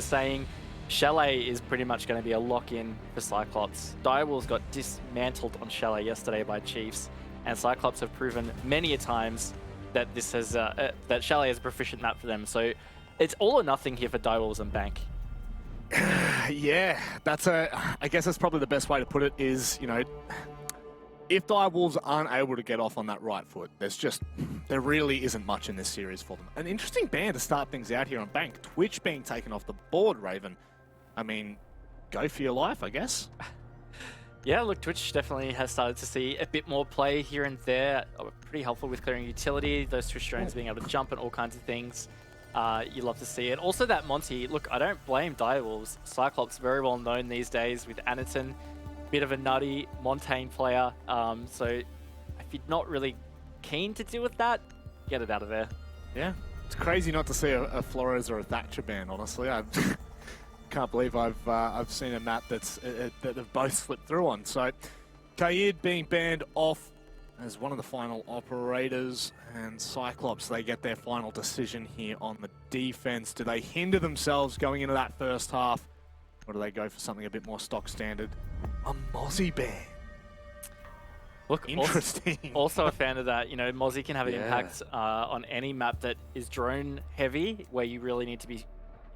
saying Chalet is pretty much going to be a lock-in for Cyclops. Direwolves got dismantled on Chalet yesterday by Chiefs, and Cyclops have proven many a times that this has that Chalet is a proficient map for them. So it's all or nothing here for Direwolves and Bank. Yeah, I guess that's probably the best way to put it is, you know, if Direwolves aren't able to get off on that right foot, there really isn't much in this series for them. An interesting ban to start things out here on Bank. Twitch being taken off the board, Raven. I mean, go for your life, I guess. Yeah, look, Twitch definitely has started to see a bit more play here and there. Pretty helpful with clearing utility, those Twitch drones being able to jump and all kinds of things. You love to see it. Also that Monty, look, I don't blame Direwolves. Cyclops very well known these days with Aniton, bit of a nutty Montaigne player. So if you're not really keen to deal with that, get it out of there. Yeah. It's crazy not to see a Flores or a Thatcher ban, honestly. I can't believe I've seen a map that have both slipped through on. So Kaid being banned off as one of the final operators, and Cyclops, they get their final decision here on the defense. Do they hinder themselves going into that first half, or do they go for something a bit more stock standard? A Mozzie ban. Look, interesting. Also a fan of that. You know, Mozzie can have an impact on any map that is drone heavy, where you really need to be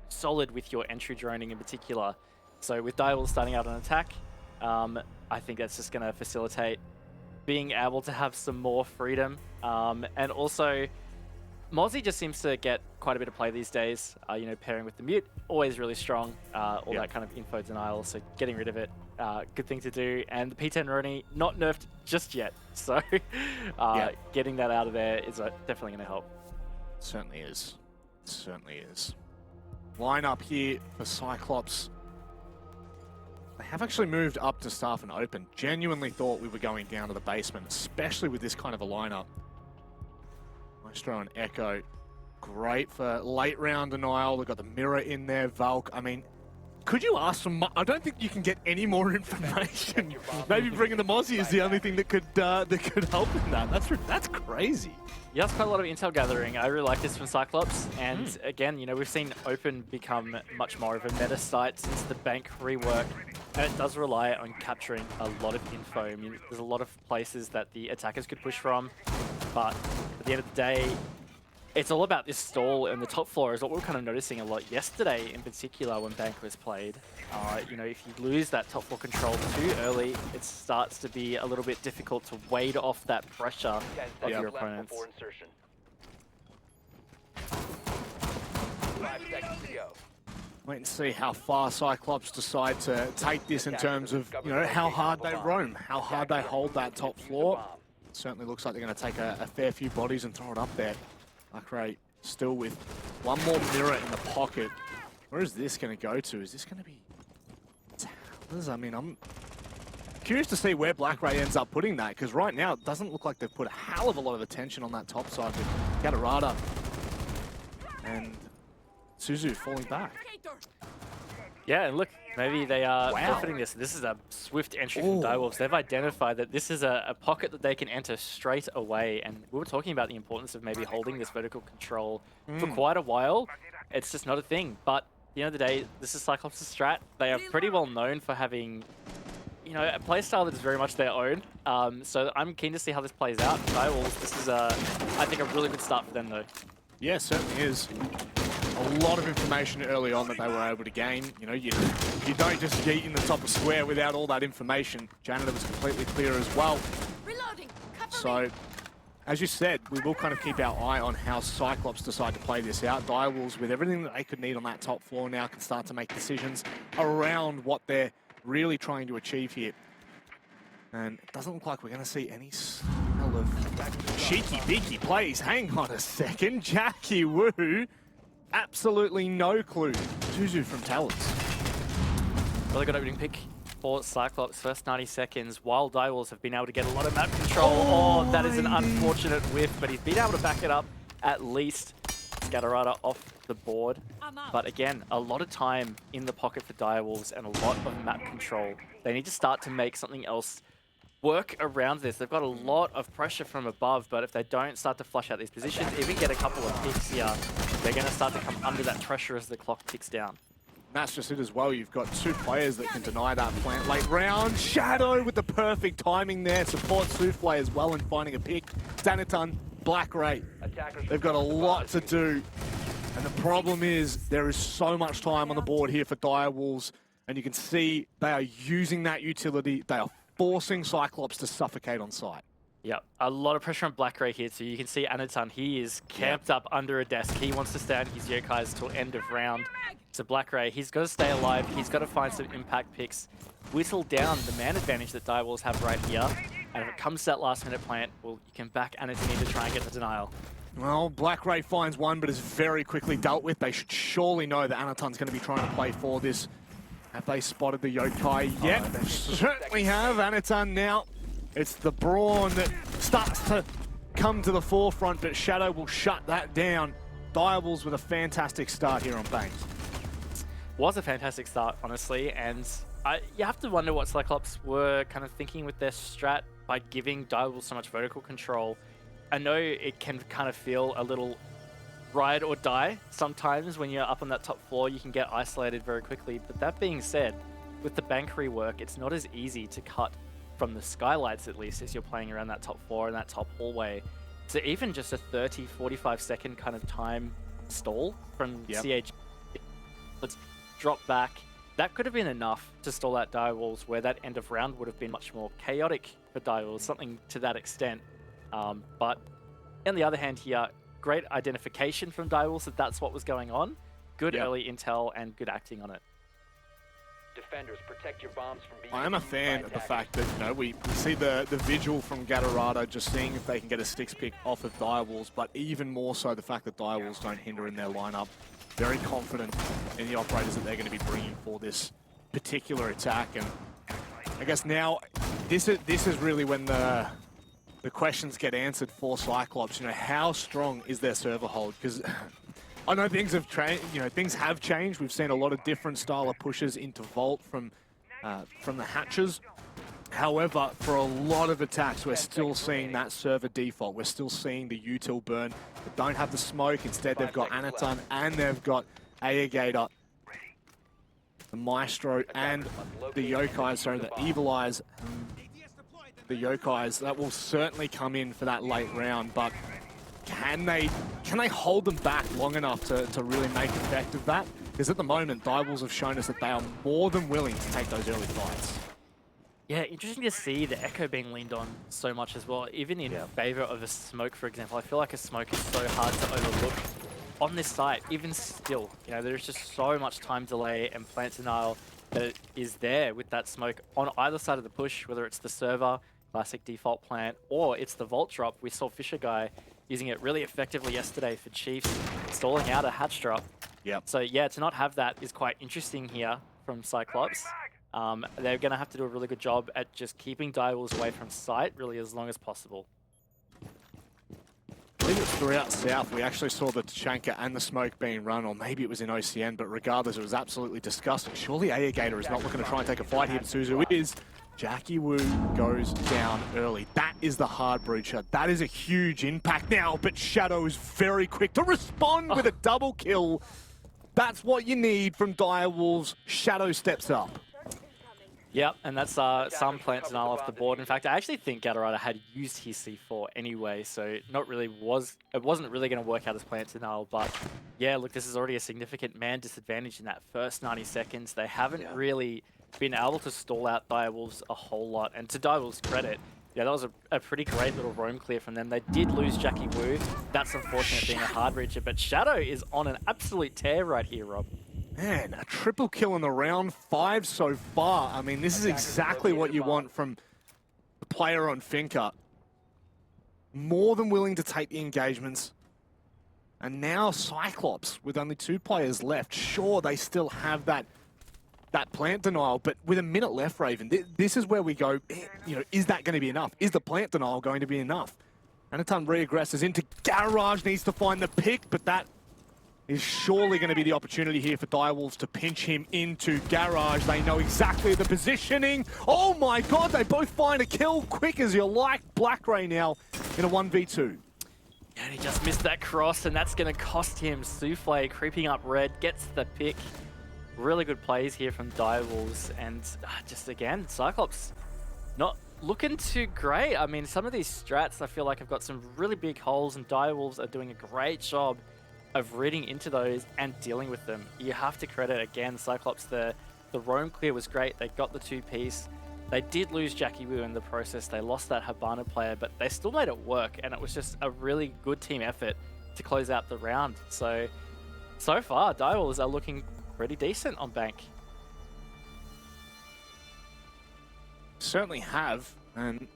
solid with your entry droning in particular. So with Direwolves starting out on attack, I think that's just going to facilitate being able to have some more freedom. And also, Mozzie just seems to get quite a bit of play these days. You know, pairing with the mute, always really strong. All that kind of info denial, so getting rid of it, good thing to do. And the P10 Roni, not nerfed just yet. So getting that out of there is definitely going to help. Certainly is. Certainly is. Lineup here for Cyclops. They have actually moved up to staff and open. Genuinely thought we were going down to the basement, especially with this kind of a lineup. Maestro and Echo, great for late round denial. They've got the mirror in there, Valk. I mean, could you ask for I don't think you can get any more information. Maybe bringing the Mozzie is the only thing that could help in that. That's crazy. Yeah, it's quite a lot of intel gathering. I really like this from Cyclops. And again, you know, we've seen Open become much more of a meta site since the Bank rework. And it does rely on capturing a lot of info. I mean, there's a lot of places that the attackers could push from. But at the end of the day, it's all about this stall in the top floor is what we were kind of noticing a lot yesterday in particular when Bank was played. You know, if you lose that top floor control too early, it starts to be a little bit difficult to wade off that pressure of your opponents. 5 seconds to go. Wait and see how far Cyclops decide to take this in terms of, you know, how hard they roam, how hard they hold that top floor. It certainly looks like they're going to take a fair few bodies and throw it up there. Luckray still with one more mirror in the pocket. Where is this going to go to? Is this going to be Towers? I mean, I'm curious to see where Blackray ends up putting that, because right now it doesn't look like they've put a hell of a lot of attention on that top side with Gatorada and Suzu falling back. Yeah, and look, maybe they are forfeiting this. This is a swift entry from Direwolves. They've identified that this is a pocket that they can enter straight away. And we were talking about the importance of maybe holding this vertical control for quite a while. It's just not a thing. But at the end of the day, this is Cyclops' strat. They are pretty well known for having, you know, a playstyle that is very much their own. So I'm keen to see how this plays out. Direwolves, this is, I think, a really good start for them, though. Yeah, certainly is. A lot of information early on that they were able to gain. You know, you don't just yeet in the top of square without all that information. Janitor was completely clear as well. Reloading. So, as you said, we will kind of keep our eye on how Cyclops decide to play this out. Direwolves, with everything that they could need on that top floor now, can start to make decisions around what they're really trying to achieve here. And it doesn't look like we're going to see any smell of cheeky beaky plays. Hang on a second. Jackie Wu. Absolutely no clue. Suzu from Talents. Really good opening pick for Cyclops. First 90 seconds, while Direwolves have been able to get a lot of map control. Oh, that is an unfortunate whiff, but he's been able to back it up at least. Gatorada off the board. But again, a lot of time in the pocket for Direwolves and a lot of map control. They need to start to make something else work around this. They've got a lot of pressure from above, but if they don't start to flush out these positions, even get a couple of picks here, they're going to start to come under that pressure as the clock ticks down. And that's just it as well. You've got two players that can deny that plant late round. Shadow with the perfect timing there. Support Souffle as well in finding a pick. Xanaton, Black Ray. They've got a lot to do. And the problem is there is so much time on the board here for Direwolves. And you can see they are using that utility. They are forcing Cyclops to suffocate on site. Yeah, a lot of pressure on Black Ray here. So you can see Anatan, he is camped up under a desk. He wants to stay on his yokais till end of round. So Black Ray, he's got to stay alive. He's got to find some impact picks. Whittle down the man advantage that Direwolves have right here. And if it comes to that last minute plant, well, you can back Anatan in to try and get the denial. Well, Black Ray finds one, but is very quickly dealt with. They should surely know that Anatan's going to be trying to play for this. Have they spotted the yokai? Yep, they certainly have. Anatan now. It's the brawn that starts to come to the forefront, but Shadow will shut that down. Direwolves with a fantastic start here on Bangs. Was a fantastic start, honestly, and you have to wonder what Cyclops were kind of thinking with their strat by giving Direwolves so much vertical control. I know it can kind of feel a little ride or die sometimes when you're up on that top floor. You can get isolated very quickly, but that being said, with the bank rework, it's not as easy to cut from the skylights, at least, as you're playing around that top floor and that top hallway. So even just a 30-45 second kind of time stall from CAG, let's drop back. That could have been enough to stall out Direwolves, where that end of round would have been much more chaotic for Direwolves, something to that extent. But on the other hand here, great identification from Direwolves that that's what was going on. Good early intel and good acting on it. Defenders, protect your bombs from being I am a fan of the fact that, you know, we see the vigil from Gatorado just seeing if they can get a sticks pick off of Direwolves, but even more so the fact that Direwolves don't hinder in their lineup. Very confident in the operators that they're going to be bringing for this particular attack. And I guess now this is really when the questions get answered for Cyclops. You know, how strong is their server hold? Because I know things have changed. We've seen a lot of different style of pushes into Vault from the hatches. However, for a lot of attacks, we're still seeing that server default. We're still seeing the util burn. They don't have the smoke. Instead, they've got Anatan and they've got Aegator, the Maestro, and the Yokai, sorry, the Evil Eyes. The Yokais, that will certainly come in for that late round, but can they hold them back long enough to really make effect of that? Because at the moment, Direwolves have shown us that they are more than willing to take those early fights. Yeah, interesting to see the Echo being leaned on so much as well, even in favor of a smoke, for example. I feel like a smoke is so hard to overlook on this site, even still. You know, there's just so much time delay and plant denial that is there with that smoke on either side of the push, whether it's the server, classic default plant, or it's the Vault drop. We saw Fisher Guy using it really effectively yesterday for Chiefs, stalling out a hatch drop. Yep. So yeah, to not have that is quite interesting here from Cyclops. They're going to have to do a really good job at just keeping Direwolves away from sight really as long as possible. I think it's throughout South we actually saw the Tachanka and the smoke being run, or maybe it was in OCN, but regardless, it was absolutely disgusting. Surely Aegator is not looking to try and take a fight here, but Suzu is. Jackie Wu goes down early. That is the hard breacher. That is a huge impact now, but Shadow is very quick to respond with a double kill. That's what you need from Direwolves. Shadow steps up. Yep, and that's some plant denial off the board. In fact, I actually think Gatorada had used his C4 anyway, so it wasn't really going to work out as plant denial. But yeah, look, this is already a significant man disadvantage in that first 90 seconds. They haven't really been able to stall out Direwolves a whole lot. And to Direwolves' credit, yeah, that was a pretty great little roam clear from them. They did lose Jackie Wu. That's unfortunate being a hard breacher, but Shadow is on an absolute tear right here, Rob. Man, a triple kill in the round 5 so far. I mean, this is exactly what you want from the player on Finca. More than willing to take the engagements. And now Cyclops, with only 2 players left, sure, they still have that plant denial, but with a minute left, Raven, this is where we go, you know, is that going to be enough? Is the plant denial going to be enough? Anatan reaggresses into Garage, needs to find the pick, but that is surely going to be the opportunity here for Direwolves to pinch him into Garage. They know exactly the positioning. Oh my god, they both find a kill quick as you like. Black Ray now in a 1v2. And he just missed that cross, and that's going to cost him. Souffle creeping up red, gets the pick. Really good plays here from Direwolves, and just again, Cyclops not looking too great. I mean, some of these strats I feel like have got some really big holes, and Direwolves are doing a great job of reading into those and dealing with them. You have to credit, again, Cyclops, the roam clear was great. They got the 2-piece. They did lose Jackie Wu in the process. They lost that Habana player, but they still made it work, and it was just a really good team effort to close out the round. So far, Direwolves are looking pretty decent on Bank. Certainly have, and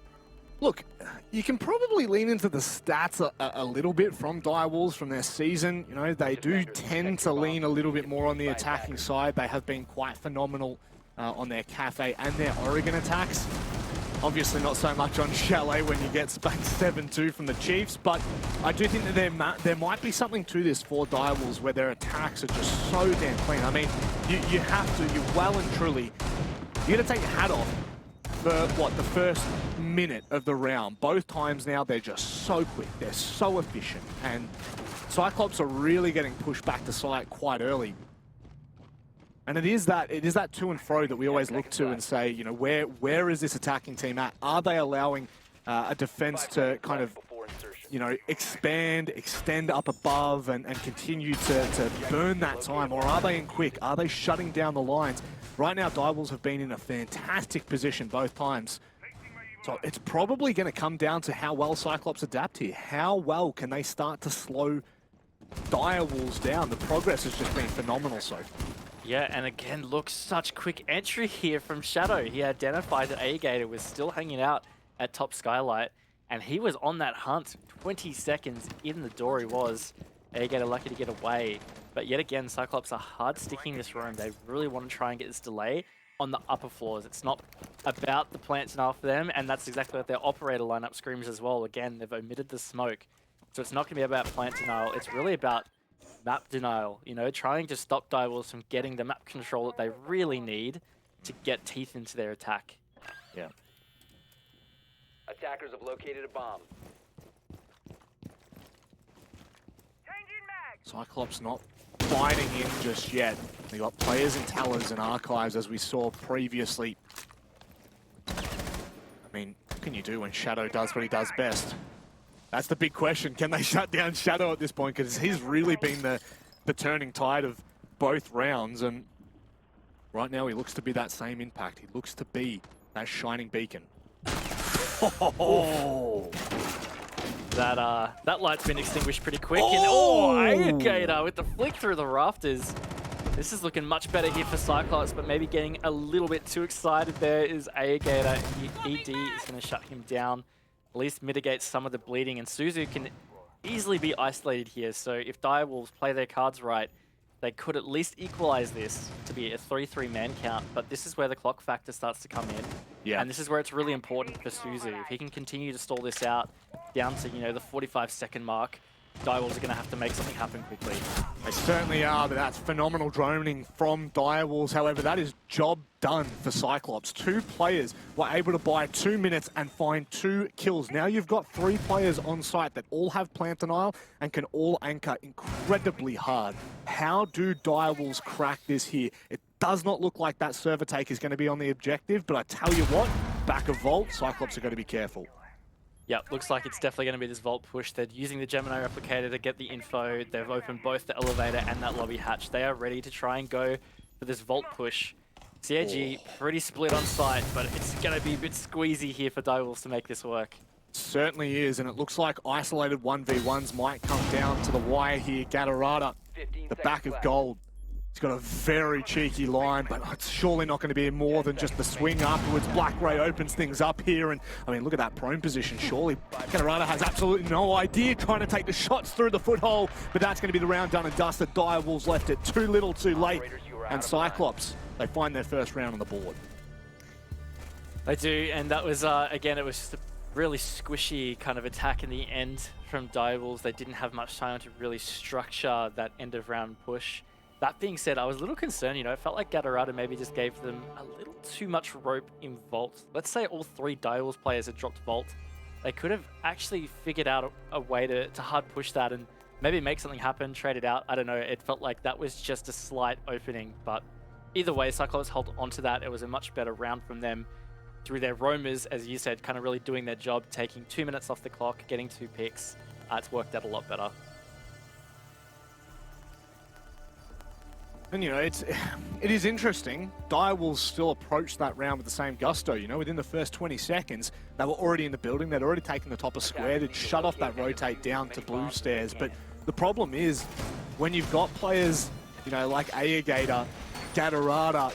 look, you can probably lean into the stats a little bit from Direwolves from their season. You know, they do tend to lean a little bit more on the attacking side. They have been quite phenomenal on their Cafe and their Oregon attacks. Obviously not so much on Chalet when you get spanked 7-2 from the Chiefs, but I do think that there might be something to this for Direwolves where their attacks are just so damn clean. I mean, you have to, you well and truly, you got to take your hat off for, what, the first minute of the round. Both times now, they're just so quick, they're so efficient, and Cyclops are really getting pushed back to site quite early. And it is that to and fro that we always look to and say, you know, where is this attacking team at? Are they allowing a defense to kind of, you know, extend up above and continue to burn that time? Or are they in quick? Are they shutting down the lines? Right now, Direwolves have been in a fantastic position both times. So it's probably going to come down to how well Cyclops adapt here. How well can they start to slow Direwolves down? The progress has just been phenomenal so far. Yeah, and again, look, such quick entry here from Shadow. He identified that A-Gator was still hanging out at top Skylight, and he was on that hunt. 20 seconds in the door he was. A-Gator lucky to get away. But yet again, Cyclops are hard sticking this room. They really want to try and get this delay on the upper floors. It's not about the plant denial for them, and that's exactly what their operator lineup screams as well. Again, they've omitted the smoke. So it's not going to be about plant denial. It's really about map denial, you know, trying to stop Direwolves from getting the map control that they really need to get teeth into their attack. Yeah. Attackers have located a bomb. Cyclops not biting in just yet. They got players in Towers and Archives as we saw previously. I mean, what can you do when Shadow does what he does best? That's the big question. Can they shut down Shadow at this point? Because he's really been the turning tide of both rounds. And right now he looks to be that same impact. He looks to be that shining beacon. Oh. That light's been extinguished pretty quick. Oh, and A-Gator with the flick through the rafters. This is looking much better here for Cyclops, but maybe getting a little bit too excited there is A-Gator. ED is going to shut him down. At least mitigates some of the bleeding, and Suzu can easily be isolated here. So if Direwolves play their cards right, they could at least equalize this to be a 3-3 man count, but this is where the clock factor starts to come in. Yeah. And this is where it's really important for Suzu. If he can continue to stall this out down to, you know, the 45-second mark, Direwolves are going to have to make something happen quickly. They certainly are, but that's phenomenal droning from Direwolves. However, that is job done for Cyclops. 2 players were able to buy 2 minutes and find 2 kills. Now you've got 3 players on site that all have plant denial and can all anchor incredibly hard. How do Direwolves crack this here? It does not look like that server take is going to be on the objective, but I tell you what, back of Vault, Cyclops are going to be careful. Yeah, looks like it's definitely going to be this Vault push. They're using the Gemini Replicator to get the info. They've opened both the elevator and that lobby hatch. They are ready to try and go for this Vault push. CAG pretty split on site, but it's going to be a bit squeezy here for Direwolves to make this work. Certainly is, and it looks like isolated 1v1s might come down to the wire here. Gatorada, the back of gold. He's got a very cheeky line, but it's surely not going to be more than just the swing afterwards. Black Ray opens things up here, and I mean, look at that prone position. Surely Gatorada has absolutely no idea trying to take the shots through the foothold, but that's going to be the round done and dusted. Direwolves left it too little too late, and Cyclops, they find their first round on the board. They do, and that was, again, it was just a really squishy kind of attack in the end from Direwolves. They didn't have much time to really structure that end of round push. That being said, I was a little concerned, you know, it felt like Gatorada maybe just gave them a little too much rope in Vault. Let's say all 3 Direwolves players had dropped Vault. They could have actually figured out a way to hard push that and maybe make something happen, trade it out. I don't know, it felt like that was just a slight opening, but either way, Cyclops held onto that. It was a much better round from them through their roamers, as you said, kind of really doing their job, taking 2 minutes off the clock, getting 2 picks. It's worked out a lot better. And, you know, it is interesting. Direwolves still approached that round with the same gusto. You know, within the first 20 seconds, they were already in the building. They'd already taken the top of square. They'd shut off that rotate down to blue stairs. But the problem is, when you've got players, you know, like Ayagator, Gatorada,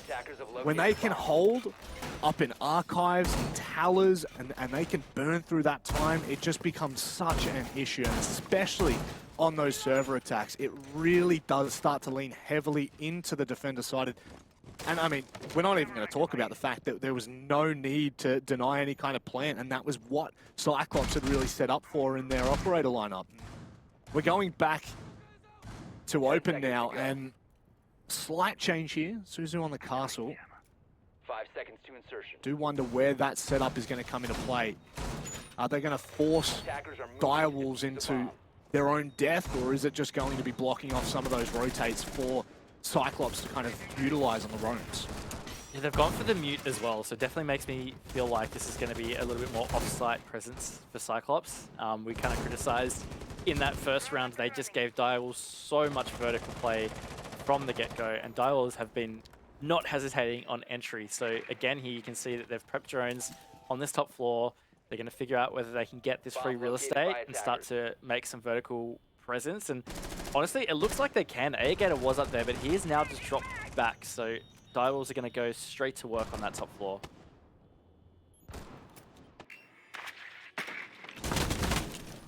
when they can hold up in archives and towers and they can burn through that time, it just becomes such an issue, and especially on those server attacks, it really does start to lean heavily into the defender-sided. And I mean, we're not even going to talk about the fact that there was no need to deny any kind of plant, and that was what Cyclops had really set up for in their operator lineup. We're going back to open now, and slight change here. Suzu on the castle. 5 seconds to insertion. Do wonder where that setup is going to come into play. Are they going to force Direwolves into their own death, or is it just going to be blocking off some of those rotates for Cyclops to kind of utilize on the roams? Yeah, they've gone for the mute as well, so it definitely makes me feel like this is going to be a little bit more off-site presence for Cyclops. We kind of criticized in that first round, they just gave Direwolves so much vertical play from the get-go, and Direwolves have been not hesitating on entry. So again, here you can see that they've prepped drones on this top floor. They're going to figure out whether they can get this free real estate and start to make some vertical presence. And honestly, it looks like they can. Ayagator was up there, but he is now just dropped back. So Direwolves are going to go straight to work on that top floor.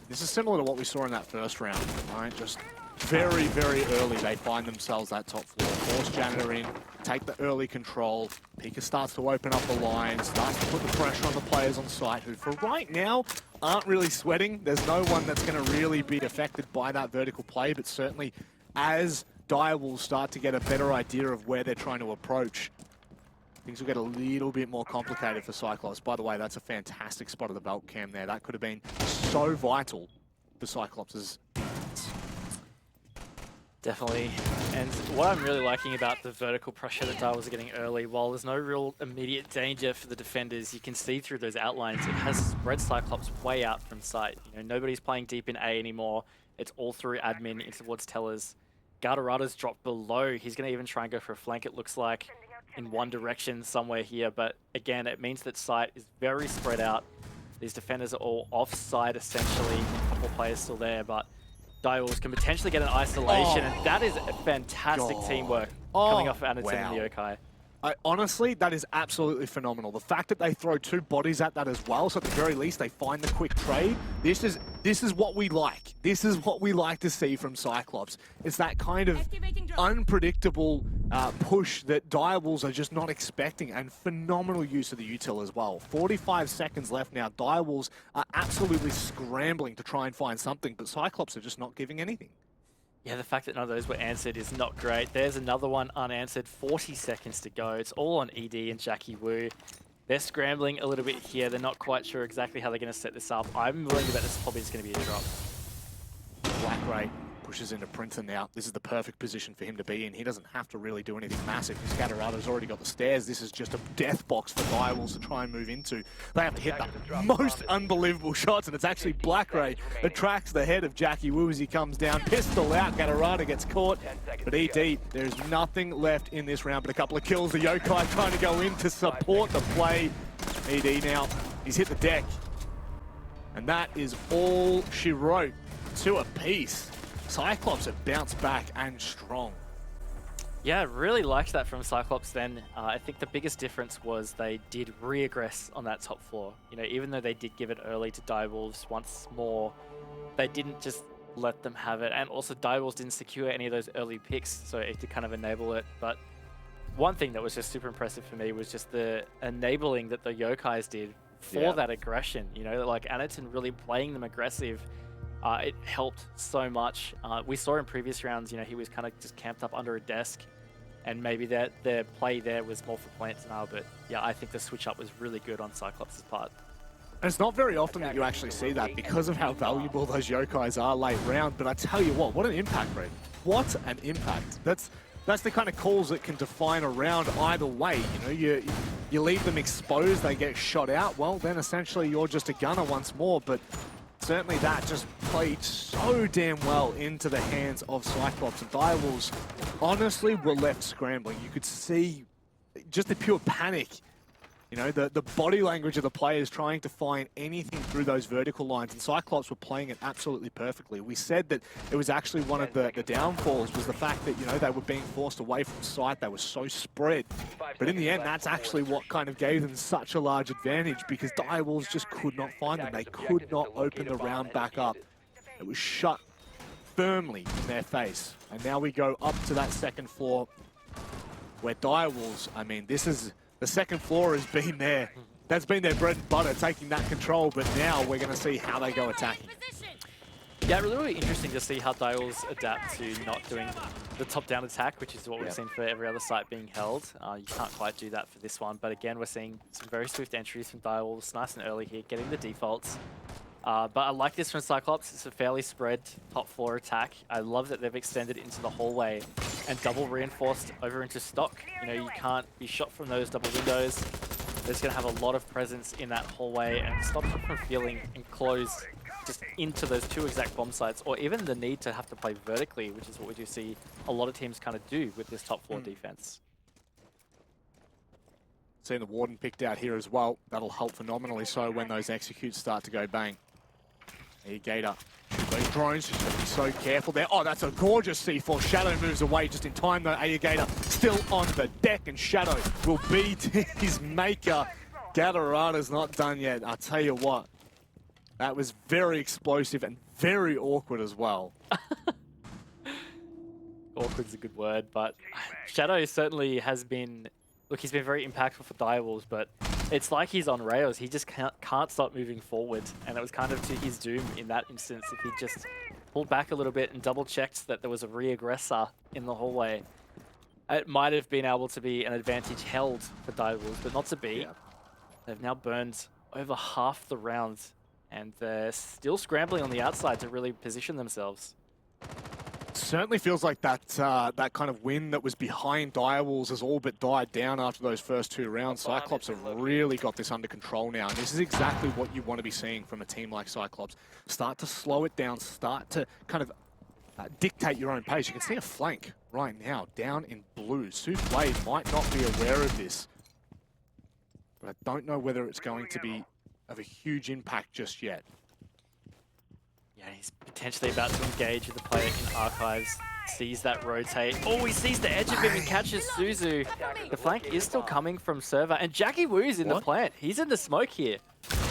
This is similar to what we saw in that first round, right? Just very, very early, they find themselves that top floor. Force Janitor in, take the early control. Pika starts to open up the line, starts to put the pressure on the players on site, who for right now aren't really sweating. There's no one that's going to really be affected by that vertical play, but certainly as Direwolves start to get a better idea of where they're trying to approach, things will get a little bit more complicated for Cyclops. By the way, that's a fantastic spot of the belt cam there. That could have been so vital for Cyclops' defense. Definitely. And what I'm really liking about the vertical pressure that Direwolves are getting early, while there's no real immediate danger for the defenders, you can see through those outlines, it has spread Cyclops way out from sight. You know, nobody's playing deep in A anymore. It's all through admin in towards tellers. Gatorada's dropped below. He's going to even try and go for a flank, it looks like, in one direction somewhere here. But again, it means that sight is very spread out. These defenders are all offside, essentially. A couple of players still there, but Direwolves can potentially get an isolation, and that is a fantastic teamwork coming off Anderton and the Yokai. Honestly, that is absolutely phenomenal. The fact that they throw 2 bodies at that as well, so at the very least they find the quick trade. This is what we like. This is what we like to see from Cyclops. It's that kind of unpredictable push that Direwolves are just not expecting, and phenomenal use of the util as well. 45 seconds left now. Direwolves are absolutely scrambling to try and find something, but Cyclops are just not giving anything. Yeah, the fact that none of those were answered is not great. There's another one unanswered, 40 seconds to go. It's all on ED and Jackie Wu. They're scrambling a little bit here. They're not quite sure exactly how they're going to set this up. I'm willing to bet this probably is going to be a drop. Black Ray pushes into Printer now. This is the perfect position for him to be in. He doesn't have to really do anything massive. His Gatorada's already got the stairs. This is just a death box for Direwolves to try and move into. They have to hit the most unbelievable shots, and it's actually Black Ray that tracks the head of Jackie Wu as he comes down. Pistol out, Gatorada gets caught, but ED, there's nothing left in this round but a couple of kills. The Yokai trying to go in to support the play. ED now, he's hit the deck. And that is all she wrote. 2 apiece. Cyclops have bounced back and strong. Yeah, I really liked that from Cyclops then. I think the biggest difference was they did re-aggress on that top floor. You know, even though they did give it early to Direwolves once more, they didn't just let them have it. And also Direwolves didn't secure any of those early picks, so it did kind of enable it. But one thing that was just super impressive for me was just the enabling that the Yokais did for that aggression. You know, like Anderton really playing them aggressive. It helped so much. We saw in previous rounds, you know, he was kind of just camped up under a desk, and maybe their play there was more for plants now. But yeah, I think the switch up was really good on Cyclops' part. And it's not very often that you actually see that because of how valuable those Yokais are late round. But I tell you what an impact, Red. What an impact. that's the kind of calls that can define a round either way. You know, you leave them exposed, they get shot out. Well, then essentially you're just a gunner once more. But certainly that just played so damn well into the hands of Cyclops. And Direwolves honestly were left scrambling. You could see just the pure panic. You know, the body language of the players trying to find anything through those vertical lines, and Cyclops were playing it absolutely perfectly. We said that it was actually one of the downfalls was the fact that, you know, they were being forced away from sight. They were so spread. But in the end, that's actually what kind of gave them such a large advantage, because Direwolves just could not find them. They could not open the round back up. It was shut firmly in their face. And now we go up to that second floor where Direwolves, I mean, this is... The second floor has been there. That's been their bread and butter, taking that control, but now we're going to see how they go attacking. Yeah, really interesting to see how Direwolves adapt to not doing the top-down attack, which is what we've seen for every other site being held. You can't quite do that for this one, but again, we're seeing some very swift entries from Direwolves, nice and early here, getting the defaults. But I like this from Cyclops. It's a fairly spread top floor attack. I love that they've extended into the hallway and double reinforced over into stock. You know, you can't be shot from those double windows. There's going to have a lot of presence in that hallway and stops them from feeling enclosed just into those two exact bomb sites, or even the need to have to play vertically, which is what we do see a lot of teams kind of do with this top floor defense. Seeing the Warden picked out here as well. That'll help phenomenally so when those executes start to go bang. Here, Gator. Those drones, just gotta be so careful there. Oh, that's a gorgeous C4. Shadow moves away just in time though. Gator still on the deck, and Shadow will beat his maker. Gatorada's not done yet. I'll tell you what. That was very explosive and very awkward as well. Awkward's a good word, but Shadow certainly has been... Look, he's been very impactful for Direwolves, but it's like he's on rails. He just can't stop moving forward, and it was kind of to his doom in that instance if he just pulled back a little bit and double-checked that there was a re-aggressor in the hallway. It might have been able to be an advantage held for Direwolves, but not to be. Yeah. They've now burned over half the rounds, and they're still scrambling on the outside to really position themselves. Certainly feels like that that kind of win that was behind Direwolves has all but died down after those first two rounds. Cyclops have really got this under control now, and this is exactly what you want to be seeing from a team like Cyclops. Start to slow it down, start to kind of dictate your own pace. You can see a flank right now down in blue. Souffle might not be aware of this, but I don't know whether it's going to be of a huge impact just yet. Yeah, he's potentially about to engage with the player in Archives. Sees that rotate. Oh, he sees the edge of him and catches Suzu. The flank is still coming from Server. And Jackie Wu's in the plant. He's in the smoke here.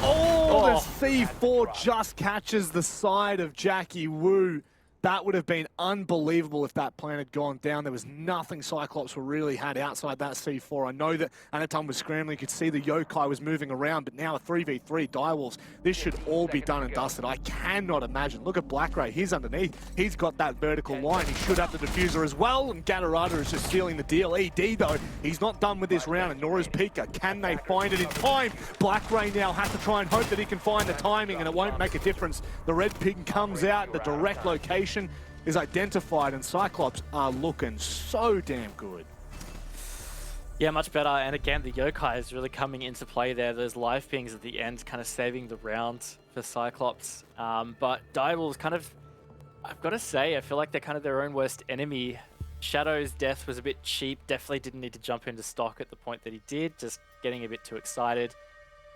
Oh, the C4 just catches the side of Jackie Wu. That would have been unbelievable if that plant had gone down. There was nothing Cyclops really had outside that C4. I know that Anatom was scrambling. You could see the Yokai was moving around, but now a 3v3 Direwolves. This should all be done and dusted. I cannot imagine. Look at Black Ray. He's underneath. He's got that vertical line. He should have the diffuser as well, and Gatorada is just sealing the deal. ED, though, he's not done with this round, and nor is Pika. Can they find it in time? Black Ray now has to try and hope that he can find the timing, and it won't make a difference. The red pig comes out, the direct location is identified, and Cyclops are looking so damn good. Yeah, much better. And again, the Yokai is really coming into play there. Those live pings at the end kind of saving the round for Cyclops. But Direwolves kind of, I've got to say, I feel like they're kind of their own worst enemy. Shadow's death was a bit cheap. Definitely didn't need to jump into stock at the point that he did, just getting a bit too excited.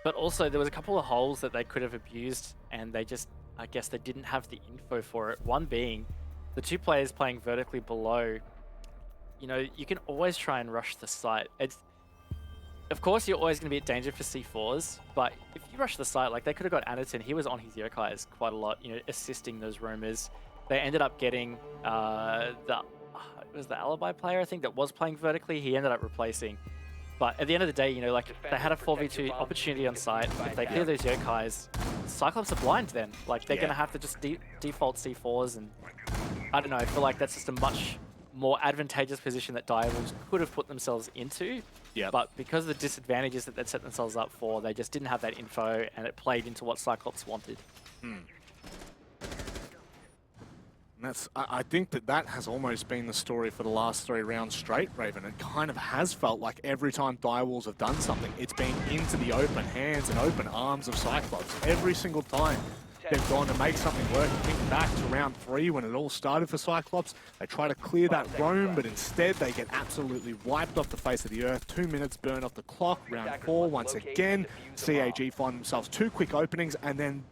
But also there was a couple of holes that they could have abused, and they just, I guess they didn't have the info for it. One being the two players playing vertically below. You know, you can always try and rush the site. Of course, you're always going to be at danger for C4s, but if you rush the site, like they could have got Anaton, he was on his Yokais quite a lot, you know, assisting those roamers. They ended up getting it was the Alibi player, I think, that was playing vertically. He ended up replacing. But at the end of the day, you know, like they had a 4v2 opportunity on site. If they clear those Yokais, Cyclops are blind then. Like they're going to have to just default C4s, and I don't know, I feel like that's just a much more advantageous position that Direwolves could have put themselves into. But because of the disadvantages that they'd set themselves up for, they just didn't have that info, and it played into what Cyclops wanted. And I think that has almost been the story for the last 3 rounds straight, Raven. It kind of has felt like every time Direwolves have done something, it's been into the open hands and open arms of Cyclops. Every single time they've gone to make something work. Think back to round 3 when it all started for Cyclops. They try to clear that roam, but instead they get absolutely wiped off the face of the earth. 2 minutes burn off the clock. Round 4, once again, CAG find themselves 2 quick openings, and then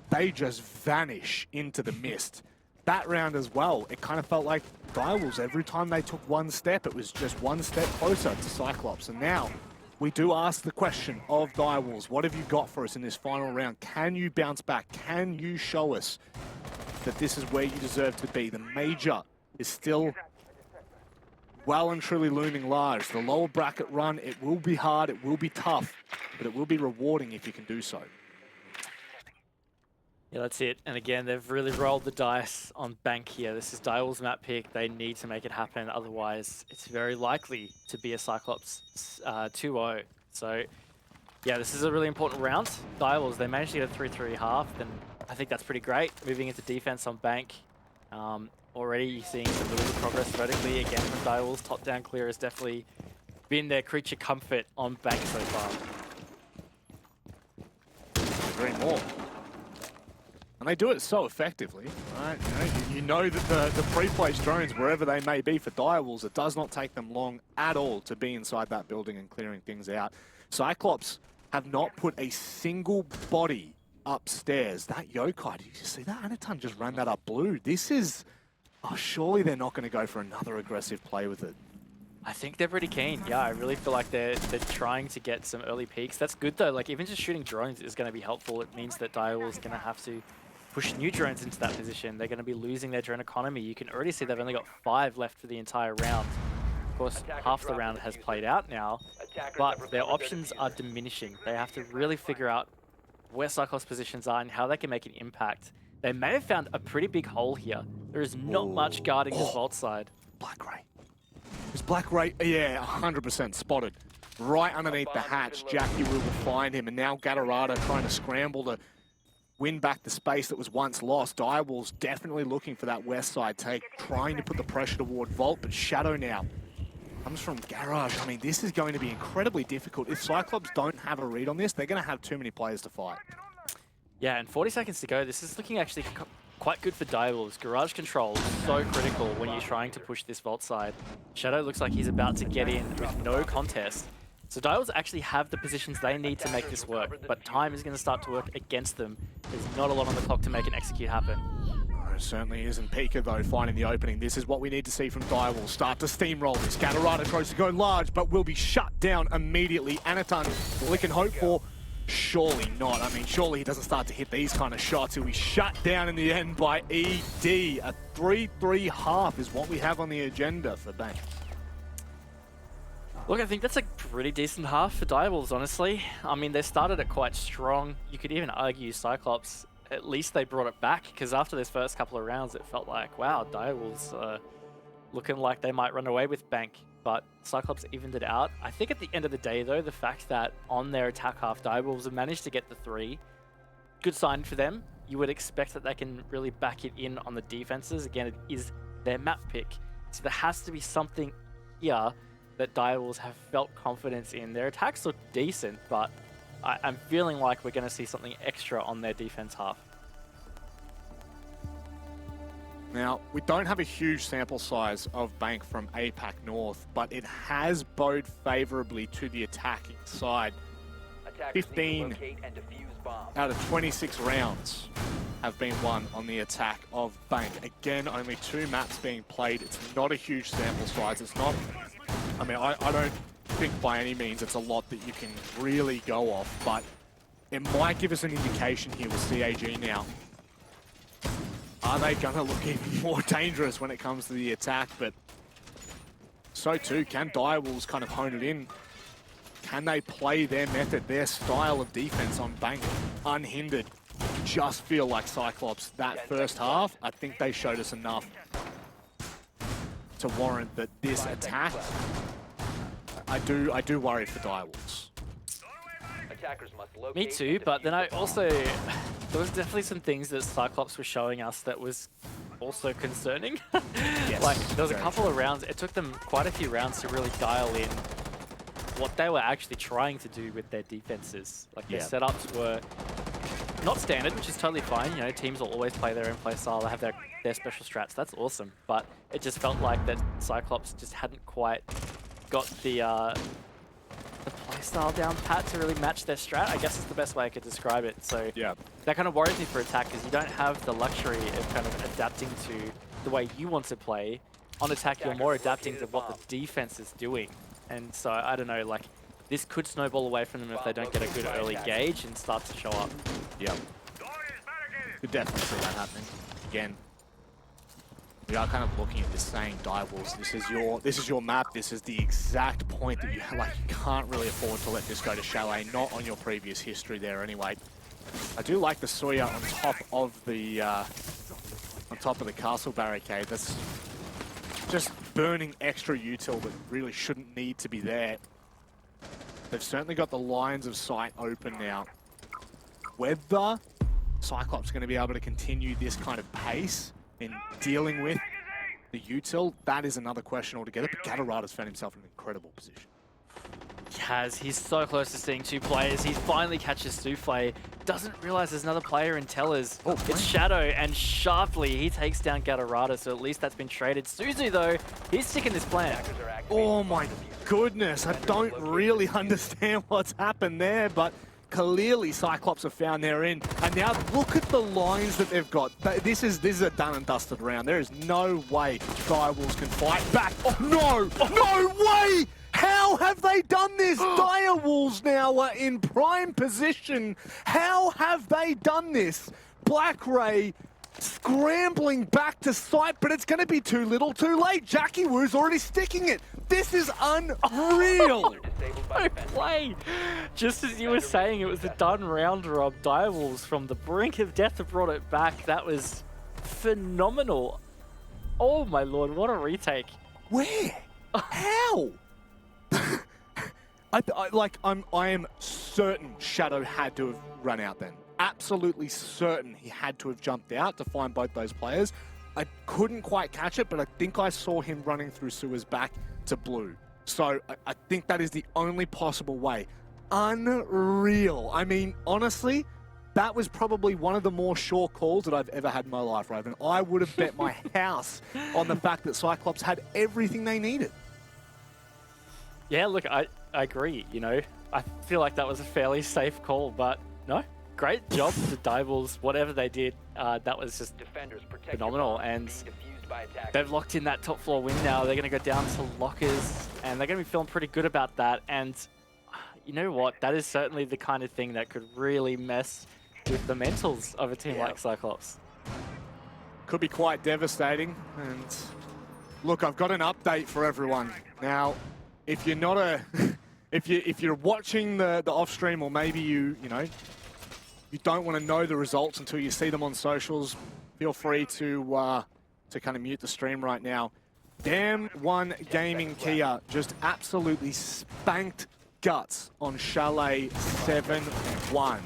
they just vanish into the mist. That round as well, it kind of felt like Direwolves, every time they took 1 step, it was just 1 step closer to Cyclops. And now, we do ask the question of Direwolves, what have you got for us in this final round? Can you bounce back? Can you show us that this is where you deserve to be? The major is still well and truly looming large. The lower bracket run, it will be hard, it will be tough, but it will be rewarding if you can do so. Yeah, that's it. And again, they've really rolled the dice on Bank here. This is Direwolves' map pick. They need to make it happen. Otherwise, it's very likely to be a Cyclops 2-0. So, yeah, this is a really important round. Direwolves, they managed to get a 3-3 half, and I think that's pretty great. Moving into defense on Bank. Already seeing some really good progress vertically. Again, from Direwolves, top-down clear has definitely been their creature comfort on Bank so far. Very more. And they do it so effectively, right? You know that the pre-placed drones, wherever they may be for Direwolves, it does not take them long at all to be inside that building and clearing things out. Cyclops have not put a single body upstairs. That Yokai, did you see that? Anaton just ran that up blue. This is... Oh, surely they're not going to go for another aggressive play with it. I think they're pretty keen. Yeah, I really feel like they're trying to get some early peaks. That's good though. Like even just shooting drones is going to be helpful. It means that Direwolves is going to have to push new drones into that position. They're going to be losing their drone economy. You can already see they've only got 5 left for the entire round. Of course, half the round has played out now, but their options are diminishing. They have to really figure out where Cyclops positions are and how they can make an impact. They may have found a pretty big hole here. There is not much guarding this vault side. Black Ray. Is Black Ray? Yeah, 100% spotted. Right underneath the hatch, Jackie will find him, and now Gatorada trying to scramble to win back the space that was once lost. Direwolves definitely looking for that west side take, trying to put the pressure toward Vault, but Shadow now comes from Garage. I mean, this is going to be incredibly difficult. If Cyclops don't have a read on this, they're going to have too many players to fight. Yeah, and 40 seconds to go. This is looking actually quite good for Direwolves. Garage control is so critical when you're trying to push this vault side. Shadow looks like he's about to get in with no contest. So Direwolves actually have the positions they need to make this work, but time is going to start to work against them. There's not a lot on the clock to make an execute happen. No, it certainly isn't. Pika, though, finding the opening. This is what we need to see from Direwolves. Start to steamroll this. Gatorada tries to go large, but will be shut down immediately. Anaton, all he can hope for, surely not. I mean, surely he doesn't start to hit these kind of shots. He'll be shut down in the end by ED. A 3-3 half is what we have on the agenda for Bank. Look, I think that's a pretty decent half for Direwolves, honestly. I mean, they started it quite strong. You could even argue Cyclops, at least they brought it back, because after this first couple of rounds, it felt like, wow, Direwolves looking like they might run away with Bank, but Cyclops evened it out. I think at the end of the day, though, the fact that on their attack half, Direwolves have managed to get the 3, good sign for them. You would expect that they can really back it in on the defenses. Again, it is their map pick, so there has to be something here that Direwolves have felt confidence in. Their attacks look decent, but I'm feeling like we're going to see something extra on their defense half. Now, we don't have a huge sample size of Bank from APAC North, but it has bode favorably to the attacking side. 15 out of 26 rounds have been won on the attack of Bank. Again, only 2 maps being played. It's not a huge sample size. It's not... I mean, I don't think by any means it's a lot that you can really go off, but it might give us an indication here with CAG now. Are they going to look even more dangerous when it comes to the attack? But so too, can Direwolves kind of hone it in? Can they play their method, their style of defense on Bank unhindered? Just feel like Cyclops that first half, I think they showed us enough to warrant that this attack. I do worry for Direwolves. Me too, but then I also, there was definitely some things that Cyclops was showing us that was also concerning. Yes, Like, there was a very couple true. of rounds. It took them quite a few rounds to really dial in what they were actually trying to do with their defenses. Like, their setups were not standard, which is totally fine. You know, teams will always play their own play style. They have their special strats. That's awesome. But it just felt like that Cyclops just hadn't quite got the play style down pat to really match their strat. I guess is the best way I could describe it. So Yeah. that kind of worries me for attack because you don't have the luxury of kind of adapting to the way you want to play. On attack, you're more adapting to what the defense is doing. And so, I don't know, like, this could snowball away from them if they don't get a good early gauge and start to show up. Yeah. Could definitely see that happening. Again, we are kind of looking at this saying, Direwolves, this is your map, this is the exact point that you can't really afford to let this go to Chalet, not on your previous history there anyway. I do like the Sawyer on top of the castle barricade. That's just burning extra util that really shouldn't need to be there. They've certainly got the lines of sight open now. Whether Cyclops are going to be able to continue this kind of pace in dealing with the util, that is another question altogether. But Gatorada's found himself in an incredible position. He has. He's so close to seeing two players. He finally catches Souffle. Doesn't realize there's another player in Tellers. Oh, it's Shadow, and sharply he takes down Gatorada, so at least that's been traded. Suzu, though, he's sticking this plan. Oh my goodness, I don't really understand what's happened there, but clearly Cyclops have found their in. And now look at the lines that they've got. This is a done and dusted round. There is no way Direwolves can fight back. Oh no, no way! How have they done this? Direwolves now are in prime position. How have they done this? Black Ray scrambling back to sight, but it's going to be too little too late. Jackie Woo's already sticking it. This is unreal. No play. Just as you were saying, it was a done round, Rob. Direwolves from the brink of death have brought it back. That was phenomenal. Oh my lord, what a retake. Where? How? I am certain Shadow had to have run out then. Absolutely certain he had to have jumped out to find both those players. I couldn't quite catch it, but I think I saw him running through Sua's back to blue. So I think that is the only possible way. Unreal. I mean, honestly, that was probably one of the more sure calls that I've ever had in my life, Raven. I would have bet my house on the fact that Cyclops had everything they needed. Yeah, look, I agree, you know. I feel like that was a fairly safe call, but no, great job to Direwolves. Whatever they did, that was just phenomenal. And they've locked in that top floor win now. They're going to go down to lockers, and they're going to be feeling pretty good about that. And you know what? That is certainly the kind of thing that could really mess with the mentals of a team like Cyclops. Could be quite devastating. And look, I've got an update for everyone. Now, if you're not a... if you're watching the off stream, or maybe you don't want to know the results until you see them on socials, feel free to kind of mute the stream right now. Damn One Gaming Kia just absolutely spanked guts on Chalet 7-1.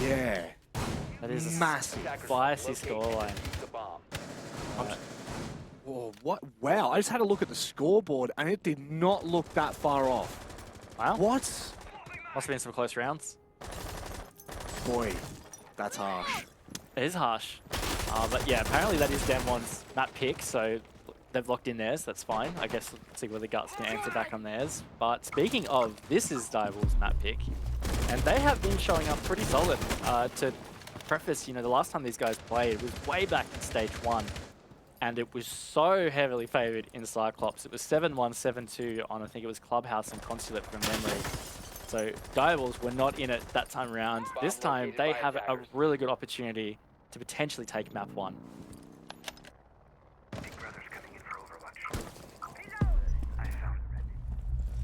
Yeah. That is massive. a spicy scoreline. Oh, what? Wow, I just had a look at the scoreboard and it did not look that far off. Wow. What? Must have been some close rounds. Boy, that's harsh. It is harsh. But yeah, apparently that is Demon's map pick, so they've locked in theirs, that's fine. I guess we'll see whether Guts can answer back on theirs. But speaking of, this is Direwolves' map pick, and they have been showing up pretty solid. To preface, you know, the last time these guys played was way back in stage 1. And it was so heavily favored in Cyclops. It was 7-1, 7-2 on, I think it was Clubhouse and Consulate from memory. So Direwolves were not in it that time around. This time, they have a really good opportunity to potentially take map 1.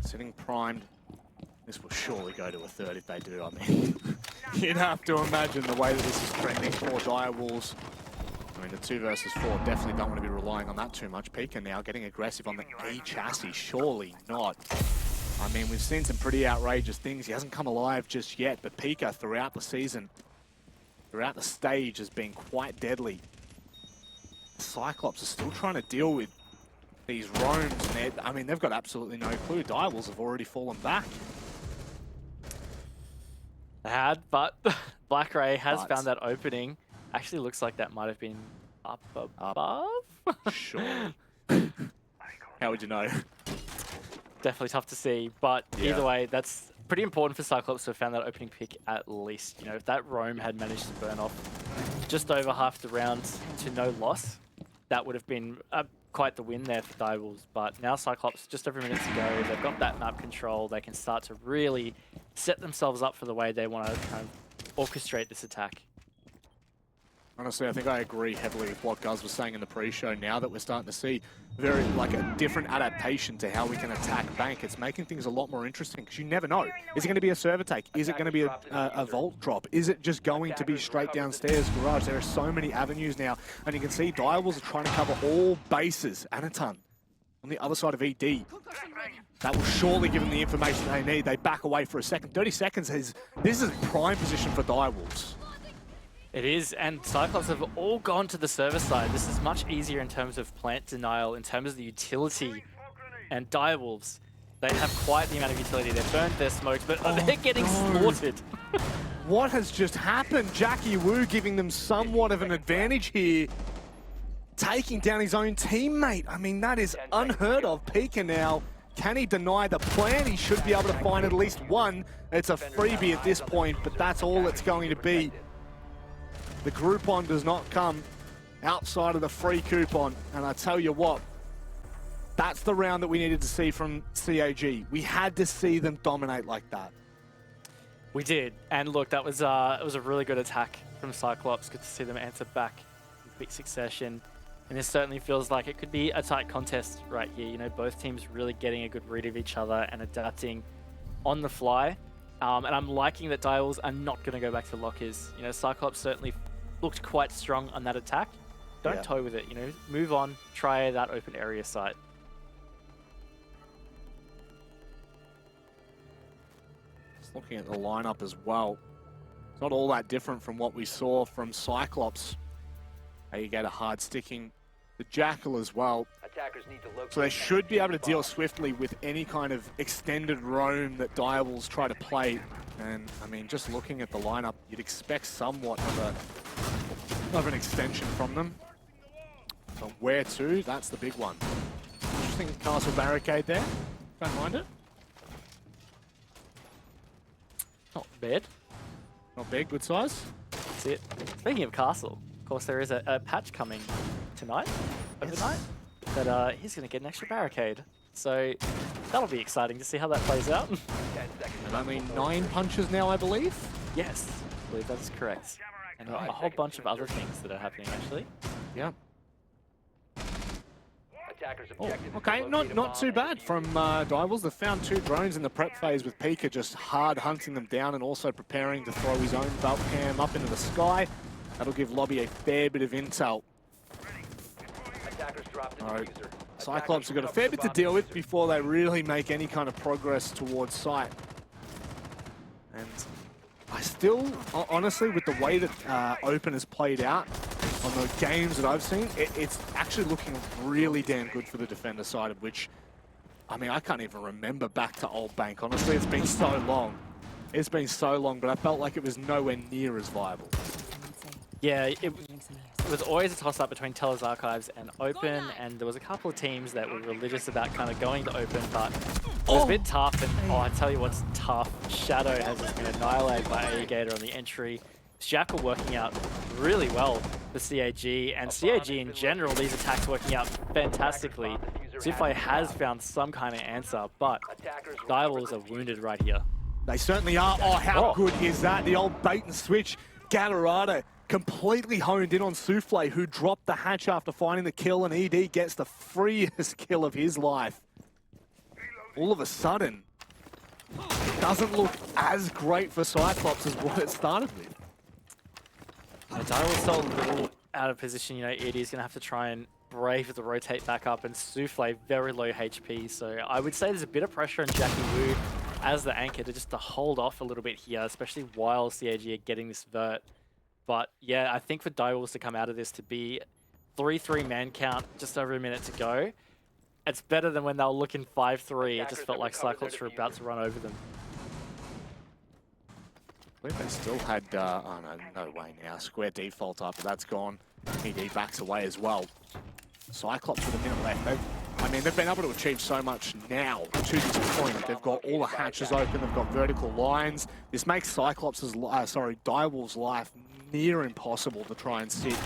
Sitting primed. This will surely go to a third if they do. I mean, you'd have to imagine the way that this is trending for Direwolves. I mean, the 2 versus 4 definitely don't want to be relying on that too much. Pika now getting aggressive on the A chassis. Surely not. I mean, we've seen some pretty outrageous things. He hasn't come alive just yet, but Pika throughout the season, throughout the stage, has been quite deadly. Cyclops are still trying to deal with these roams, and I mean, they've got absolutely no clue. Direwolves have already fallen back. They had, but Black Ray has found that opening. Actually looks like that might have been up above. Sure. How would you know? Definitely tough to see, but either way, that's pretty important for Cyclops to have found that opening pick at least. You know, if that roam had managed to burn off just over half the round to no loss, that would have been quite the win there for Direwolves. But now Cyclops, just over minutes to go, they've got that map control. They can start to really set themselves up for the way they want to kind of orchestrate this attack. Honestly, I think I agree heavily with what Guz was saying in the pre-show. Now that we're starting to see very, like, a different adaptation to how we can attack Bank, it's making things a lot more interesting because you never know. Is it going to be a server take? Is it going to be a vault drop? Is it just going to be straight downstairs garage? There are so many avenues now, and you can see Direwolves are trying to cover all bases. Anaton on the other side of ED. That will surely give them the information they need. They back away for a second. 30 seconds this is prime position for Direwolves. It is, and Cyclops have all gone to the server side. This is much easier in terms of plant denial, in terms of the utility. And Direwolves, they have quite the amount of utility. They've burned their smokes, but they're getting slaughtered. What has just happened? Jackie Wu giving them somewhat of an advantage here. Taking down his own teammate. I mean, that is unheard of. Pika now, can he deny the plan? He should be able to find at least one. It's a freebie at this point, but that's all it's going to be. The Groupon does not come outside of the free coupon. And I tell you what, that's the round that we needed to see from CAG. We had to see them dominate like that. We did. And look, that was it was a really good attack from Cyclops. Good to see them answer back in quick succession. And this certainly feels like it could be a tight contest right here. You know, both teams really getting a good read of each other and adapting on the fly. And I'm liking that Direwolves are not going to go back to lockers. You know, Cyclops certainly looked quite strong on that attack. Don't toy with it, you know, move on, try that open area site. Just looking at the lineup as well, it's not all that different from what we saw from Cyclops. You get a hard sticking the Jackal as well. Attackers need to locate. So they should be able to deal swiftly with any kind of extended roam that Direwolves try to play. And I mean, just looking at the lineup, you'd expect somewhat of an extension from them. But where to? That's the big one. Interesting castle barricade there. Don't mind it. Not bad. Not big, good size. That's it. Speaking of castle, of course there is a patch coming tonight, overnight, that he's going to get an extra barricade. So that'll be exciting to see how that plays out. And only 9 punches now, I believe. Yes, I believe that is correct. And a whole bunch of other things that are happening, actually. Yeah. Oh, Objective okay, not too bad from Direwolves. They've found 2 drones in the prep phase with Pika just hard hunting them down and also preparing to throw his own belt cam up into the sky. That'll give Lobby a fair bit of intel. Alright, Cyclops have got a fair bit to deal with before they really make any kind of progress towards site. And I still, honestly, with the way that Open has played out on the games that I've seen, it's actually looking really damn good for the defender side, of which, I mean, I can't even remember back to Old Bank. Honestly, it's been so long. It's been so long, but I felt like it was nowhere near as viable. Yeah, it was always a toss-up between Teller's Archives and Open, and there was a couple of teams that were religious about kind of going to Open, but it was a bit tough, and I tell you what's tough, Shadow has just been annihilated by Aegator on the entry. Jackal working out really well for CAG, and CAG in general, these attacks working out fantastically. Zifai has found some kind of answer, but Direwolves are wounded right here. They certainly are. Oh, how good is that? The old bait and switch. Galarada completely honed in on Souffle, who dropped the hatch after finding the kill, and ED gets the freest kill of his life. All of a sudden, it doesn't look as great for Cyclops as what it started with. Direwolves still a little out of position. You know, ED's going to have to try and brave the rotate back up, and Souffle very low HP, so I would say there's a bit of pressure on Jackie Wu as the anchor to just to hold off a little bit here, especially while CAG are getting this vert. But yeah, I think for Direwolves to come out of this to be 3-3 man count, just over a minute to go. It's better than when they were looking 5-3. It just felt like Cyclops were about to run over them. I believe they still had, oh no, no way now. Square default up, but that's gone. ED backs away as well. Cyclops with a minute left. They've been able to achieve so much now to this point. They've got all the hatches open, they've got vertical lines. This makes Cyclops' Direwolf's life near impossible to try and sit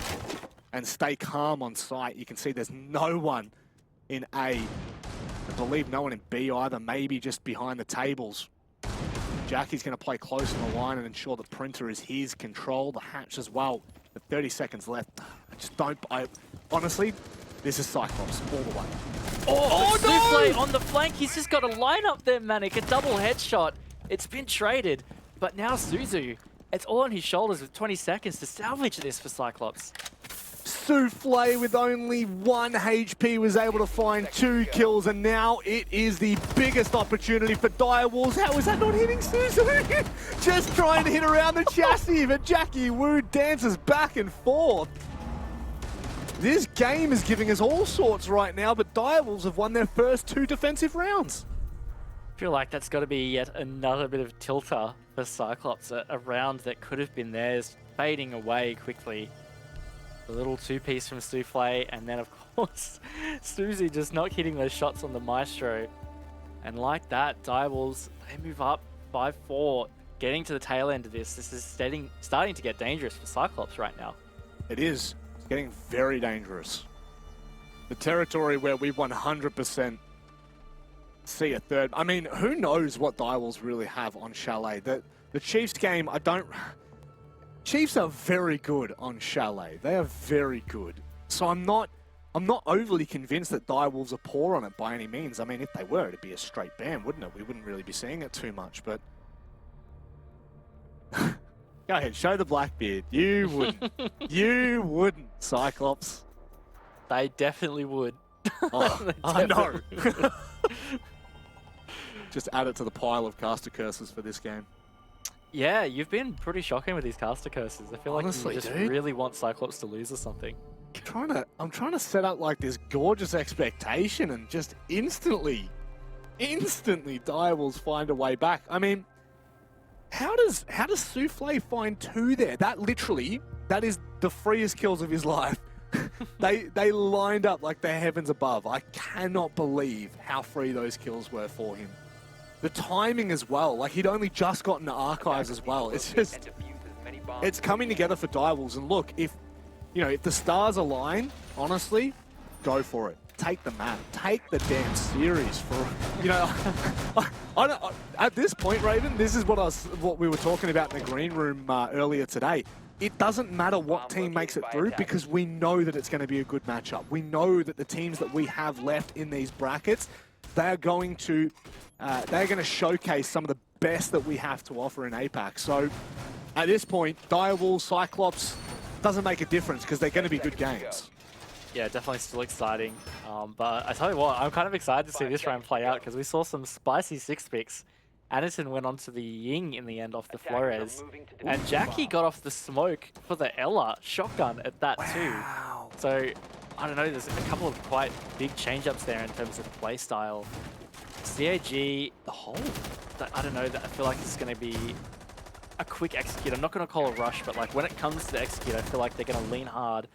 and stay calm on site. You can see there's no one in A. I believe no one in B either, maybe just behind the tables. Jackie's going to play close on the line and ensure the printer is his, control the hatch as well. With 30 seconds left, honestly, this is Cyclops all the way. Oh no! Souffle on the flank, he's just got a line up there, Manic, a double headshot. It's been traded, but now Suzu, it's all on his shoulders with 20 seconds to salvage this for Cyclops. Souffle with only 1 HP was able to find 2 kills, and now it is the biggest opportunity for Direwolves. How is that not hitting Suzu? Just trying to hit around the chassis, but Jackie Wu dances back and forth. This game is giving us all sorts right now, but Direwolves have won their first 2 defensive rounds. I feel like that's got to be yet another bit of tilter for Cyclops, a round that could have been theirs, fading away quickly. A little 2-piece from Souffle, and then of course, Suzy just not hitting those shots on the Maestro. And like that, Direwolves, they move up 5-4, getting to the tail end of this. This is starting to get dangerous for Cyclops right now. It is. It's getting very dangerous. The territory where we 100% see a third. I mean, who knows what Direwolves really have on Chalet. The Chiefs game, Chiefs are very good on Chalet. They are very good. So I'm not overly convinced that Direwolves are poor on it by any means. I mean, if they were, it'd be a straight ban, wouldn't it? We wouldn't really be seeing it too much, but... Go ahead, show the Blackbeard. You wouldn't. You wouldn't, Cyclops. They definitely would. Oh, I know. Just add it to the pile of caster curses for this game. Yeah, you've been pretty shocking with these caster curses. I feel Honestly, like you just dude, really want Cyclops to lose or something. I'm trying to set up like this gorgeous expectation, and just instantly Direwolves find a way back. I mean, how does Souffle find 2 there? That is the freest kills of his life. They lined up like the heavens above. I cannot believe how free those kills were for him. The timing as well, like he'd only just gotten to archives as well. It's just, it's coming together for Direwolves. And look, if the stars align, honestly, go for it. Take the map, take the damn series for, at this point, Raven, this is what we were talking about in the green room earlier today. It doesn't matter what team makes it through, because we know that it's going to be a good matchup. We know that the teams that we have left in these brackets, they're going to showcase some of the best that we have to offer in APAC. So at this point, Direwolves, Cyclops, doesn't make a difference because they're going to be good games. Yeah, definitely still exciting. But I tell you what, I'm kind of excited to see this round play out because we saw some spicy 6-picks. Anderson went on to the Ying in the end off the Flores. And Jackie got off the smoke for the Ella shotgun at that too. So, I don't know, there's a couple of quite big change-ups there in terms of play style. CAG, the whole, I don't know, I feel like it's going to be a quick execute. I'm not going to call a rush, but like when it comes to execute, I feel like they're going to lean hard.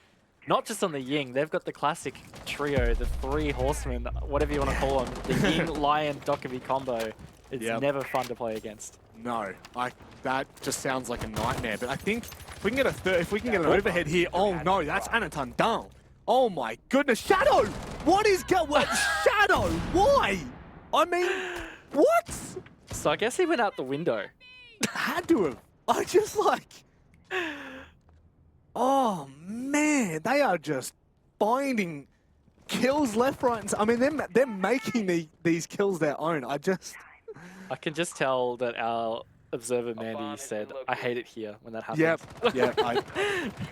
Not just on the Ying, they've got the classic trio, the 3 horsemen, whatever you want to call them. The Ying, Lion, Dokkaebi combo. It's never fun to play against. No, that just sounds like a nightmare. But I think if we can get an overhead here, oh no, that's Anatan down. Oh my goodness, Shadow! What is going? Shadow? Why? I mean, what? So I guess he went out the window. Had to have. I just like, oh man, they are just finding kills left, right, and I mean, they're making these kills their own. I can just tell that our observer Mandy said, "I hate it here" when that happens. Yep.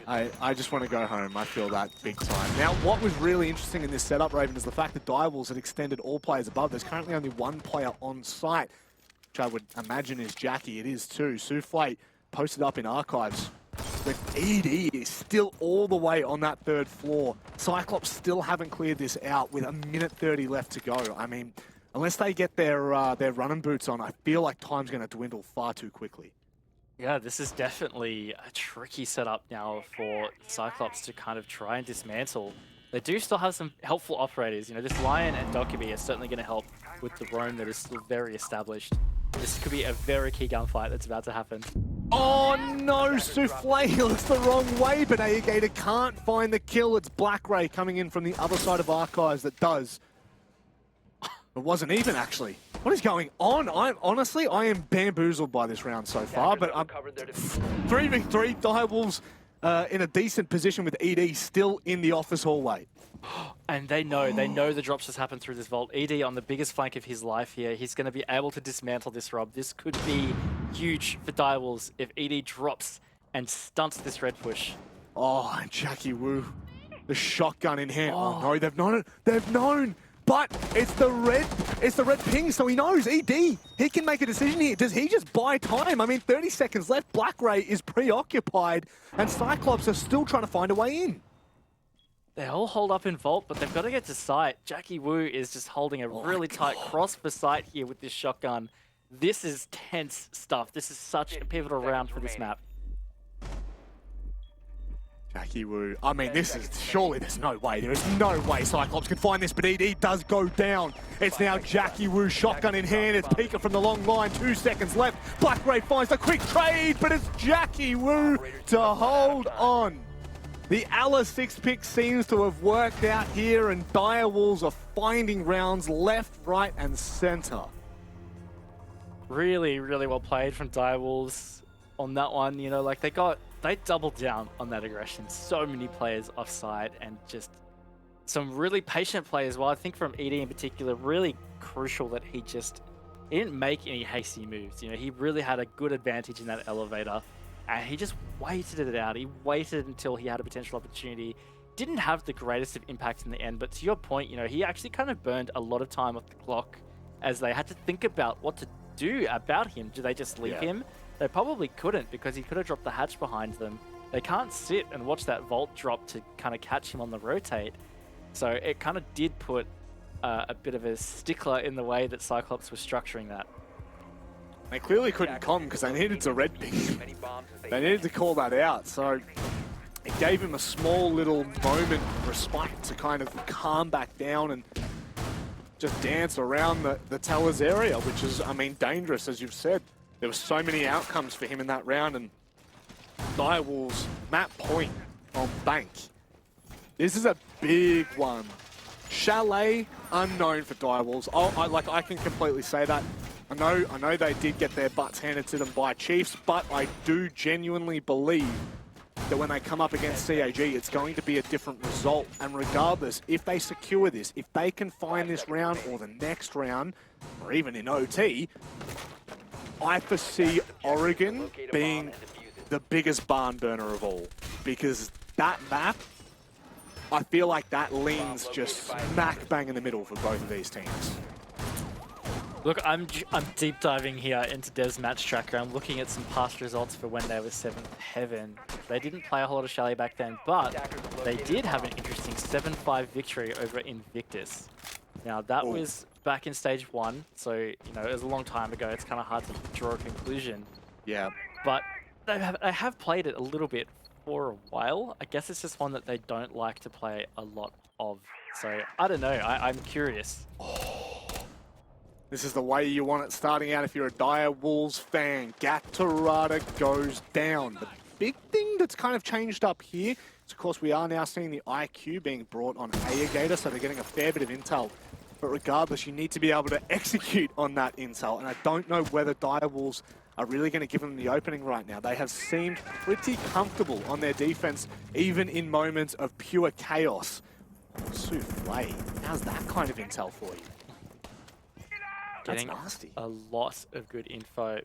I just want to go home. I feel that big time. Now, what was really interesting in this setup, Raven, is the fact that Direwolves had extended all players above. There's currently only 1 player on site, which I would imagine is Jackie. It is too. Souffle posted up in archives. But ED is still all the way on that third floor. Cyclops still haven't cleared this out with 1:30 left to go. I mean, unless they get their running boots on, I feel like time's going to dwindle far too quickly. Yeah, this is definitely a tricky setup now for Cyclops to kind of try and dismantle. They do still have some helpful operators. You know, this Lion and Dokkaebi are certainly going to help with the roam that is still very established. This could be a very key gunfight that's about to happen. Oh no, Souffle looks the wrong way, but Gator can't find the kill. It's Black Ray coming in from the other side of Archives that does. It wasn't even, actually. What is going on? Honestly, I am bamboozled by this round so far, but 3v3, Direwolves in a decent position with ED still in the office hallway. And they know the drops just happened through this vault. ED on the biggest flank of his life here. He's going to be able to dismantle this Rob. This could be huge for Direwolves if ED drops and stunts this red push. Oh, and Jackie Wu, the shotgun in hand. Oh no, they've known it. They've known. But it's the red ping, so he knows. ED, he can make a decision here. Does he just buy time? I mean, 30 seconds left. Black Ray is preoccupied, and Cyclops are still trying to find a way in. They all hold up in vault, but they've got to get to sight. Jackie Wu is just holding a really tight cross for sight here with this shotgun. This is tense stuff. This is such a pivotal round for this map. Jackie Wu. I mean, this is surely there's no way. There is no way Cyclops can find this, but ED does go down. It's now Jackie Wu, shotgun in hand. It's Pika from the long line. 2 seconds left. Black Ray finds the quick trade, but it's Jackie Wu to hold on. The Ala 6 pick seems to have worked out here, and Direwolves are finding rounds left, right, and center. Really, really well played from Direwolves on that one. You know, like they doubled down on that aggression. So many players offside and just some really patient play as well. I think from ED in particular, really crucial that he didn't make any hasty moves. You know, he really had a good advantage in that elevator and he just waited it out. He waited until he had a potential opportunity. Didn't have the greatest of impact in the end, but to your point, you know, he actually kind of burned a lot of time off the clock as they had to think about what to do about him. Do they just leave him? They probably couldn't because he could have dropped the hatch behind them. They can't sit and watch that vault drop to kind of catch him on the rotate. So it kind of did put a bit of a stickler in the way that Cyclops was structuring that. They clearly couldn't come because they needed to red ping. They needed to call that out. So it gave him a small little moment of respite to kind of calm back down and just dance around the towers area, which is, I mean, dangerous, as you've said. There were so many outcomes for him in that round, and Direwolves, map point on Bank. This is a big one. Chalet, unknown for Direwolves. I can completely say that. I know they did get their butts handed to them by Chiefs, but I do genuinely believe that when they come up against CAG, it's going to be a different result. And regardless, if they secure this, if they can find this round or the next round, or even in OT, I foresee Oregon being the biggest barn burner of all, because that map, I feel like that leans just smack bang in the middle for both of these teams. Look, I'm deep diving here into Dev's match tracker. I'm looking at some past results for when they were 7th Heaven. They didn't play a whole lot of Chalet back then, but they did have an interesting 7-5 victory over Invictus. Now, that was back in stage 1, so, you know, it was a long time ago. It's kind of hard to draw a conclusion. Yeah. But they have played it a little bit for a while. I guess it's just one that they don't like to play a lot of. So, I don't know. I'm curious. This is the way you want it starting out if you're a Direwolves fan. Gatorada goes down. The big thing that's kind of changed up here is, of course, we are now seeing the IQ being brought on Gator, so they're getting a fair bit of intel. But regardless, you need to be able to execute on that intel, and I don't know whether Direwolves are really going to give them the opening right now. They have seemed pretty comfortable on their defense, even in moments of pure chaos. Souffle, how's that kind of intel for you? Getting nasty. A lot of good info.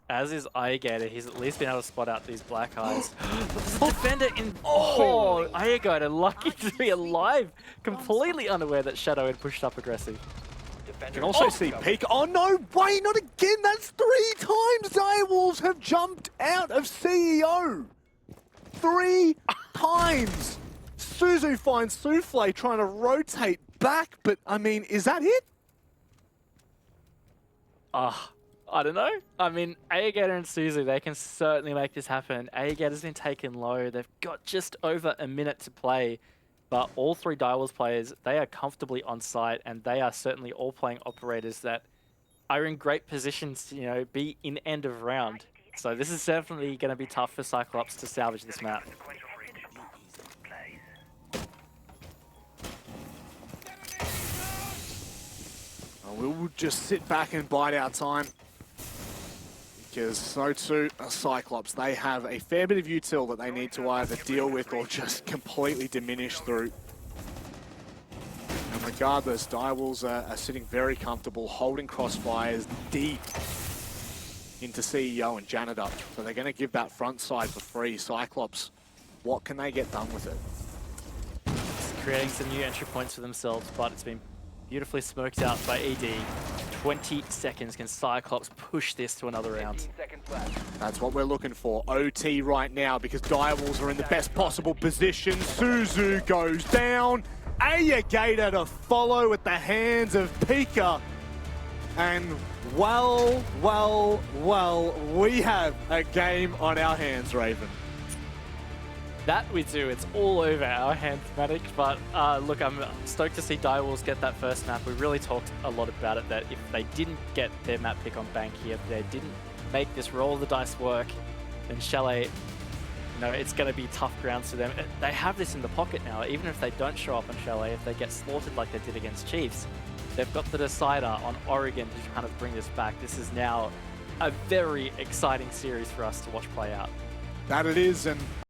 As is Gator, he's at least been able to spot out these black eyes. There's a defender in... Oh, Gator, lucky to be alive. Completely unaware that Shadow had pushed up aggressive. You can also see Peak. Oh, no way, not again. That's 3 times Direwolves have jumped out of CEO. 3 times. Suzu finds Souffle trying to rotate back, but I mean, is that it? I don't know. I mean, Aegator and Suzu, they can certainly make this happen. Aegator's been taken low. They've got just over a minute to play, but all 3 Direwolves players, they are comfortably on site, and they are certainly all playing operators that are in great positions to, you know, be in end of round. So this is definitely going to be tough for Cyclops to salvage this map. We'll just sit back and bide our time, because so too are Cyclops. They have a fair bit of util that they need to either deal with or just completely diminish through. And regardless, Direwolves are sitting very comfortable, holding crossfires deep into CEO and Janitor. So they're going to give that front side for free. Cyclops, what can they get done with it? It's creating some new entry points for themselves, but it's been beautifully smoked out by ED. 20 seconds. Can Cyclops push this to another round? That's what we're looking for. OT right now, because Direwolves are in the best possible position. Suzu goes down. Aegator to follow at the hands of Pika. And well, we have a game on our hands, Raven. That we do. It's all over our hands, Matic. But look, I'm stoked to see Direwolves get that first map. We really talked a lot about it, that if they didn't get their map pick on Bank here, if they didn't make this roll of the dice work, then Chalet, you know, it's going to be tough grounds for them. They have this in the pocket now. Even if they don't show up on Chalet, if they get slaughtered like they did against Chiefs, they've got the decider on Oregon to kind of bring this back. This is now a very exciting series for us to watch play out. That it is, and